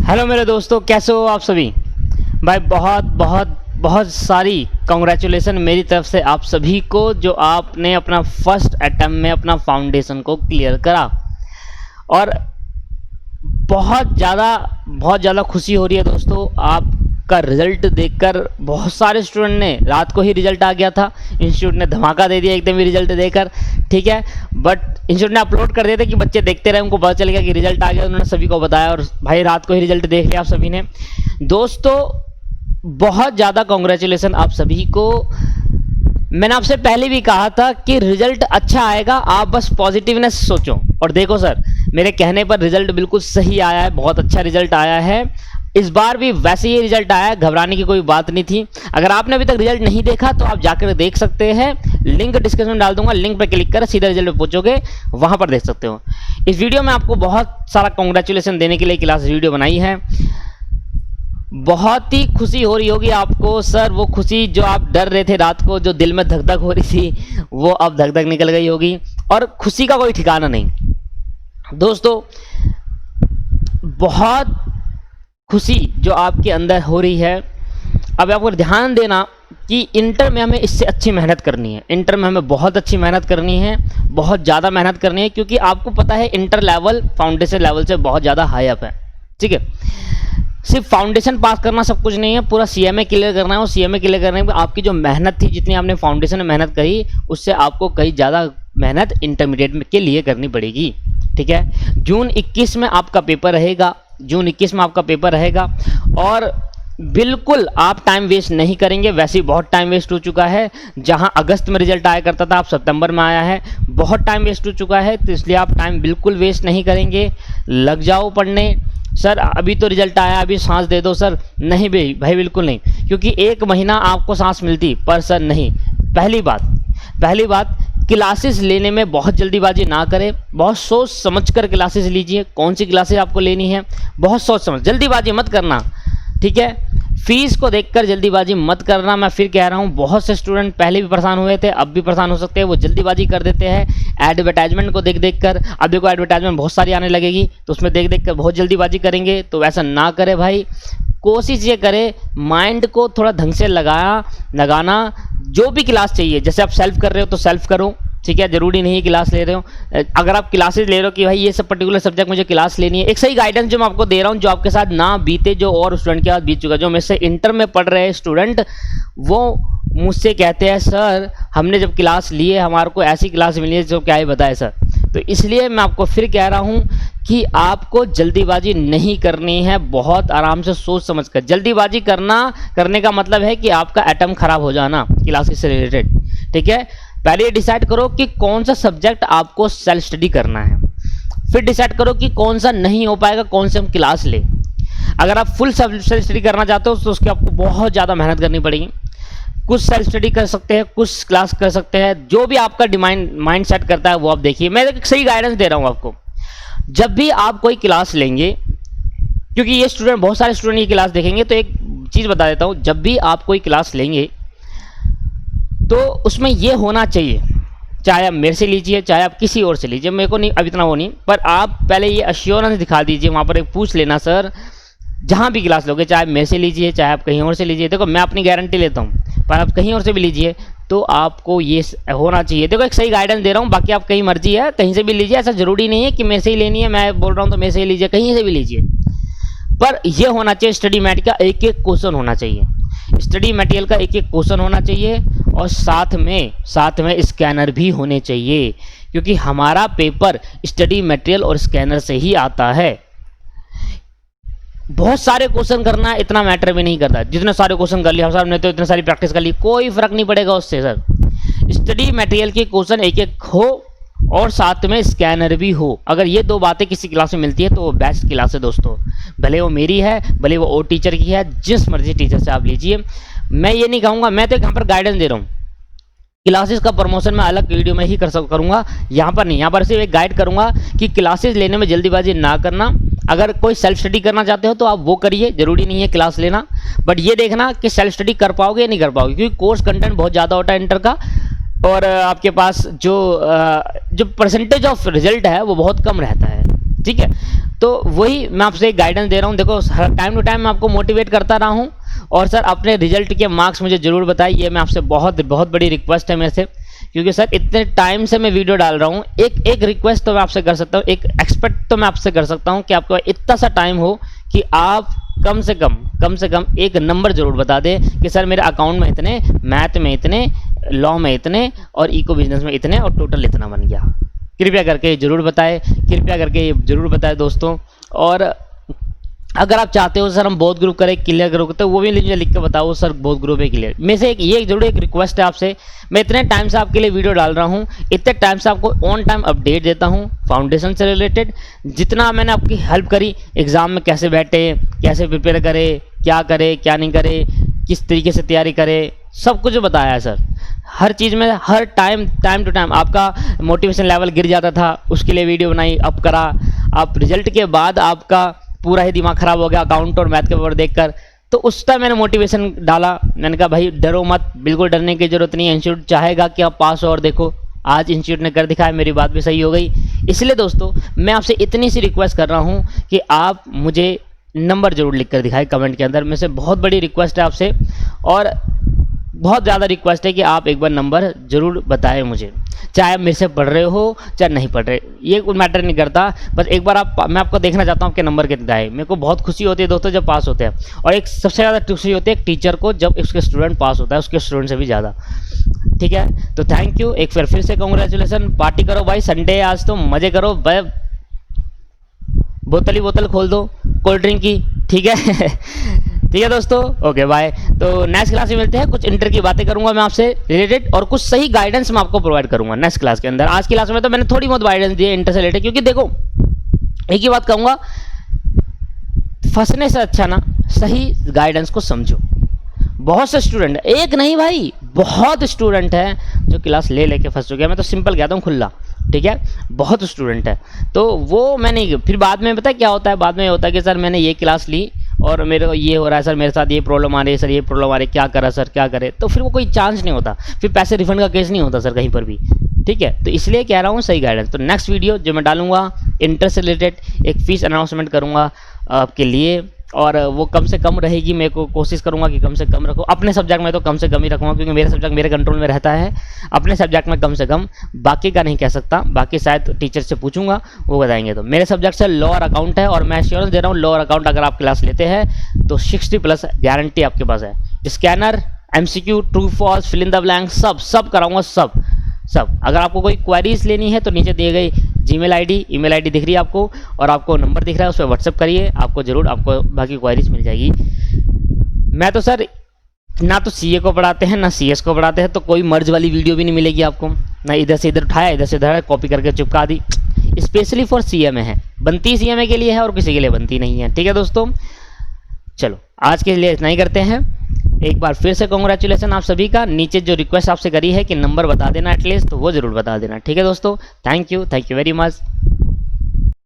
Hello मेरे दोस्तों, कैसे हो आप सभी। भाई बहुत बहुत बहुत सारी कॉन्ग्रेचुलेसन मेरी तरफ से आप सभी को, जो आपने अपना फर्स्ट अटेम्प्ट में अपना फाउंडेशन को क्लियर करा। और बहुत ज़्यादा खुशी हो रही है दोस्तों आपका रिज़ल्ट देखकर। बहुत सारे स्टूडेंट ने, रात को ही रिज़ल्ट आ गया था, इंस्टीट्यूट ने धमाका दे दिया एकदम ही रिज़ल्ट देकर, ठीक है। बट इंस्टीट्यूट ने अपलोड कर दिया था कि बच्चे देखते रहे, उनको पता चल गया कि रिज़ल्ट आ गया, उन्होंने सभी को बताया और भाई रात को ही रिज़ल्ट देख लिया आप सभी ने। दोस्तों बहुत ज़्यादा कॉन्ग्रेचुलेसन आप सभी को। मैंने आपसे पहले भी कहा था कि रिजल्ट अच्छा आएगा, आप बस पॉजिटिवनेस सोचो। और देखो सर, मेरे कहने पर रिजल्ट बिल्कुल सही आया है, बहुत अच्छा रिजल्ट आया है। इस बार भी वैसे ही रिजल्ट आया है, घबराने की कोई बात नहीं थी। अगर आपने अभी तक रिजल्ट नहीं देखा तो आप जाकर देख सकते हैं, लिंक डिस्क्रिप्शन में डाल दूंगा, लिंक पर क्लिक कर सीधा रिजल्ट पे पहुंचोगे, वहां पर देख सकते हो। इस वीडियो में आपको बहुत सारा कॉन्ग्रेचुलेसन देने के लिए क्लास वीडियो बनाई है। बहुत ही खुशी हो रही होगी आपको सर, वो खुशी जो आप डर रहे थे रात को, जो दिल में धक धक हो रही थी, वो अब धक धक निकल गई होगी और खुशी का कोई ठिकाना नहीं। दोस्तों बहुत खुशी जो आपके अंदर हो रही है। अब आपको ध्यान देना कि इंटर में हमें इससे अच्छी मेहनत करनी है। इंटर में हमें बहुत अच्छी मेहनत करनी है, बहुत ज़्यादा मेहनत करनी है, क्योंकि आपको पता है इंटर लेवल फाउंडेशन लेवल से बहुत ज़्यादा हाई अप है, ठीक है। सिर्फ फाउंडेशन पास करना सब कुछ नहीं है, पूरा सीएमए क्लियर करना है। और सीएमए क्लियर करने में आपकी जो मेहनत थी, जितनी आपने फाउंडेशन में मेहनत करी, उससे आपको कई ज़्यादा मेहनत इंटरमीडिएट के लिए करनी पड़ेगी, ठीक है। जून 21 में आपका पेपर रहेगा, जून 21 में आपका पेपर रहेगा। और बिल्कुल आप टाइम वेस्ट नहीं करेंगे, वैसे ही बहुत टाइम वेस्ट हो चुका है। जहां अगस्त में रिजल्ट आया करता था, आप सितंबर में आया है, बहुत टाइम वेस्ट हो चुका है। तो इसलिए आप टाइम बिल्कुल वेस्ट नहीं करेंगे, लग जाओ पढ़ने। सर अभी तो रिजल्ट आया, अभी सांस दे दो सर, नहीं भाई बिल्कुल नहीं, क्योंकि एक महीना आपको सांस मिलती, पर सर नहीं। पहली बात क्लासेस लेने में बहुत जल्दीबाजी ना करें, बहुत सोच समझ कर क्लासेस लीजिए। कौन सी क्लासेस आपको लेनी है, बहुत सोच समझ, जल्दीबाजी मत करना, ठीक है। फीस को देखकर जल्दीबाजी मत करना। मैं फिर कह रहा हूँ, बहुत से स्टूडेंट पहले भी परेशान हुए थे, अब भी परेशान हो सकते हैं, वो जल्दीबाजी कर देते हैं एडवर्टाइजमेंट को देख कर। अब देखो एडवर्टाइजमेंट बहुत सारी आने लगेगी, तो उसमें देख कर बहुत जल्दीबाजी करेंगे, तो वैसा ना करे भाई। कोशिश ये करे माइंड को थोड़ा ढंग से लगाना। जो भी क्लास चाहिए, जैसे आप सेल्फ कर रहे हो तो सेल्फ करो, ठीक है, जरूरी नहीं क्लास ले रहे हो। अगर आप क्लासेस ले रहे हो कि भाई ये सब पर्टिकुलर सब्जेक्ट मुझे क्लास लेनी है, एक सही गाइडेंस जो मैं आपको दे रहा हूँ, जो आपके साथ ना बीते, जो और स्टूडेंट के साथ बीत चुका है। जो मेरे से इंटर में पढ़ रहे स्टूडेंट, वो मुझसे कहते हैं सर हमने जब क्लास ली है, हमारे को ऐसी क्लास मिली है जो क्या ही बताए सर। तो इसलिए मैं आपको फिर कह रहा हूँ कि आपको जल्दीबाजी नहीं करनी है, बहुत आराम से सोच समझ कर। जल्दीबाजी करने का मतलब है कि आपका अटेम्प्ट खराब हो जाना क्लासेस से रिलेटेड, ठीक है। पहले ये डिसाइड करो कि कौन सा सब्जेक्ट आपको सेल्फ स्टडी करना है, फिर डिसाइड करो कि कौन सा नहीं हो पाएगा, कौन से हम क्लास ले। अगर आप फुल सेल्फ स्टडी करना चाहते हो तो उसकी आपको बहुत ज़्यादा मेहनत करनी पड़ेगी। कुछ सेल्फ स्टडी कर सकते हैं, कुछ क्लास कर सकते हैं, जो भी आपका माइंड सेट करता है वो आप देखिए। मैं एक सही गाइडेंस दे रहा हूँ आपको। जब भी आप कोई क्लास लेंगे, क्योंकि ये स्टूडेंट, बहुत सारे स्टूडेंट ये क्लास देखेंगे, तो एक चीज़ बता देता हूँ, जब भी आप कोई क्लास लेंगे तो उसमें ये होना चाहिए, चाहे आप मेरे से लीजिए चाहे आप किसी और से लीजिए, मेरे को नहीं अब इतना वो नहीं, पर आप पहले ये अश्योरेंस दिखा दीजिए, वहाँ पर एक पूछ लेना सर, जहाँ भी क्लास लोगे, चाहे मेरे से लीजिए चाहे आप कहीं और से लीजिए। देखो मैं अपनी गारंटी लेता हूँ, पर आप कहीं और से भी लीजिए तो आपको ये होना चाहिए। देखो एक सही गाइडेंस दे रहा हूँ, बाकी आप कहीं मर्जी है, कहीं से भी लीजिए, ऐसा ज़रूरी नहीं है कि मेरे से ही लेनी है। मैं बोल रहा हूँ तो मेरे से ही लीजिए, कहीं से भी लीजिए, पर यह होना चाहिए स्टडी मैट का एक क्वेश्चन होना चाहिए, स्टडी मटेरियल का एक क्वेश्चन होना चाहिए, और साथ में स्कैनर भी होने चाहिए, क्योंकि हमारा पेपर स्टडी मटेरियल और स्कैनर से ही आता है। बहुत सारे क्वेश्चन करना इतना मैटर भी नहीं करता, जितने सारे क्वेश्चन कर लिया हमने तो इतने सारी प्रैक्टिस कर ली, कोई फर्क नहीं पड़ेगा उससे सर। स्टडी मटेरियल के क्वेश्चन एक हो और साथ में स्कैनर भी हो। अगर ये दो बातें किसी क्लास में मिलती है तो वो बेस्ट क्लास है दोस्तों, भले वो मेरी है, भले वो और टीचर की है, जिस मर्जी टीचर से आप लीजिए। मैं ये नहीं कहूँगा, मैं तो यहाँ पर गाइडेंस दे रहा हूँ। क्लासेस का प्रमोशन मैं अलग वीडियो में ही करूँगा, यहाँ पर नहीं। यहाँ पर सिर्फ एक गाइड करूँगा कि क्लासेस लेने में जल्दीबाजी ना करना। अगर कोई सेल्फ स्टडी करना चाहते हो तो आप वो करिए, जरूरी नहीं है क्लास लेना, बट ये देखना कि सेल्फ स्टडी कर पाओगे या नहीं कर पाओगे, क्योंकि कोर्स कंटेंट बहुत ज़्यादा होता है इंटर का, और आपके पास जो परसेंटेज ऑफ रिजल्ट है वो बहुत कम रहता है। ठीक है। तो वही मैं आपसे गाइडेंस दे रहा हूँ। देखो टाइम टू टाइम मैं आपको मोटिवेट करता रहा हूँ। और सर अपने रिजल्ट के मार्क्स मुझे ज़रूर बताइए, ये मैं आपसे बहुत बहुत बड़ी रिक्वेस्ट है मेरे से, क्योंकि सर इतने टाइम से मैं वीडियो डाल रहा हूँ। एक रिक्वेस्ट तो मैं आपसे कर सकता हूँ, एक एक्सपेक्ट तो मैं आपसे कर सकता हूँ कि आपके पास इतना सा टाइम हो कि आप कम से कम एक नंबर जरूर बता दें कि सर मेरे अकाउंट में इतने, मैथ में इतने, लॉ में इतने और इको बिजनेस में इतने और टोटल इतना बन गया। कृपया करके जरूर बताएं, कृपया करके ये जरूर बताएं दोस्तों। और अगर आप चाहते हो सर हम बहुत ग्रुप करें, क्लियर ग्रुप, तो वो भी मुझे लिख के बताओ सर बहुत ग्रुप है क्लियर। में से एक जरूर एक रिक्वेस्ट है आपसे, मैं इतने टाइम से आपके लिए वीडियो डाल रहा हूँ, इतने टाइम से आपको ऑन टाइम अपडेट देता हूँ फाउंडेशन से रिलेटेड। जितना मैंने आपकी हेल्प करी, एग्जाम में कैसे बैठे, कैसे प्रिपेयर करे, क्या करे क्या नहीं करे, किस तरीके से तैयारी करे, सब कुछ बताया है सर। हर चीज़ में हर टाइम टू टाइम आपका मोटिवेशन लेवल गिर जाता था, उसके लिए वीडियो बनाई, अप करा। आप रिजल्ट के बाद आपका पूरा ही दिमाग खराब हो गया अकाउंट और मैथ के पेपर देखकर, तो उस टाइम मैंने मोटिवेशन डाला। मैंने कहा भाई डरो मत, बिल्कुल डरने की जरूरत नहीं है, इंस्टीट्यूट चाहेगा कि आप पास हो। और देखो आज इंस्टीट्यूट ने कर दिखाया, मेरी बात भी सही हो गई। इसलिए दोस्तों मैं आपसे इतनी सी रिक्वेस्ट कर रहा हूँ कि आप मुझे नंबर जरूर लिख कर दिखाएं कमेंट के अंदर। मेरे से बहुत बड़ी रिक्वेस्ट है आपसे, और बहुत ज़्यादा रिक्वेस्ट है कि आप एक बार नंबर ज़रूर बताएं मुझे, चाहे आप मेरे से पढ़ रहे हो चाहे नहीं पढ़ रहे, ये कोई मैटर नहीं करता। बस एक बार मैं आपको देखना चाहता हूँ आपके नंबर कितना है। मेरे को बहुत खुशी होती है दोस्तों जब पास होते हैं, और एक सबसे ज़्यादा खुशी होती है एक टीचर को जब उसके स्टूडेंट पास होता है, उसके स्टूडेंट से भी ज़्यादा। ठीक है, तो थैंक यू, एक फिर से कॉन्ग्रेचुलेसन। पार्टी करो भाई, संडे है आज तो मज़े करो, बोतल ही बोतल खोल दो कोल्ड ड्रिंक की। ठीक है ठीक है दोस्तों, ओके बाय। तो नेक्स्ट क्लास में मिलते हैं, कुछ इंटर की बातें करूंगा मैं आपसे रिलेटेड, और कुछ सही गाइडेंस मैं आपको प्रोवाइड करूंगा नेक्स्ट क्लास के अंदर। आज की क्लास में तो मैंने थोड़ी बहुत गाइडेंस दी है इंटर से रिलेटेड, क्योंकि देखो एक ही बात कहूंगा, फंसने से अच्छा ना सही गाइडेंस को समझो। बहुत से स्टूडेंट, एक नहीं भाई बहुत स्टूडेंट हैं जो क्लास ले लेके फंस चुके हैं। मैं तो सिंपल कहता हूँ खुला, ठीक है, बहुत स्टूडेंट है। तो वो मैंने फिर बाद में पता क्या होता है, बाद में ये होता है कि सर मैंने ये क्लास ली और मेरे को ये हो रहा है सर, मेरे साथ ये प्रॉब्लम आ रही है सर, ये प्रॉब्लम आ रही है, क्या करा सर क्या करे। तो फिर वो कोई चांस नहीं होता, फिर पैसे रिफंड का केस नहीं होता सर कहीं पर भी। ठीक है, तो इसलिए कह रहा हूँ सही गाइडेंस। तो नेक्स्ट वीडियो जो मैं डालूंगा इंटर से रिलेटेड एक फीस अनाउंसमेंट करूँगा आपके लिए, और वो कम से कम रहेगी। मैं को कोशिश करूंगा कि कम से कम रखो। अपने सब्जेक्ट में तो कम से कम ही रखूंगा, क्योंकि मेरे सब्जेक्ट मेरे कंट्रोल में रहता है। अपने सब्जेक्ट में कम से कम, बाकी का नहीं कह सकता, बाकी शायद टीचर से पूछूंगा वो बताएंगे। तो मेरे सब्जेक्ट से लॉ और अकाउंट है, और मैं एश्योरेंस दे रहा हूँ लॉ और अकाउंट अगर आप क्लास लेते हैं तो 60+ गारंटी आपके पास है। Scanner, MCQ, true false, fill in the blank, सब कराऊंगा, सब। अगर आपको कोई क्वेरीज लेनी है तो नीचे दिए गई जीमेल आईडी, ईमेल आईडी दिख रही है आपको, और आपको नंबर दिख रहा है, उस पर व्हाट्सअप करिए, आपको जरूर आपको बाकी क्वेरीज मिल जाएगी। मैं तो सर ना तो CA को पढ़ाते हैं ना CS को पढ़ाते हैं, तो कोई मर्ज वाली वीडियो भी नहीं मिलेगी आपको, ना इधर से इधर उठाया इधर से इधर कॉपी करके चिपका दी। स्पेशली फॉर CMA है, बनती CMA के लिए है और किसी के लिए बनती नहीं है। ठीक है दोस्तों, चलो आज के लिए इतना ही करते हैं। एक बार फिर से कॉन्ग्रेचुलेसन आप सभी का। नीचे जो रिक्वेस्ट आपसे करी है कि नंबर बता देना एटलीस्ट, तो वो जरूर बता देना। ठीक है दोस्तों, थैंक यू वेरी मच।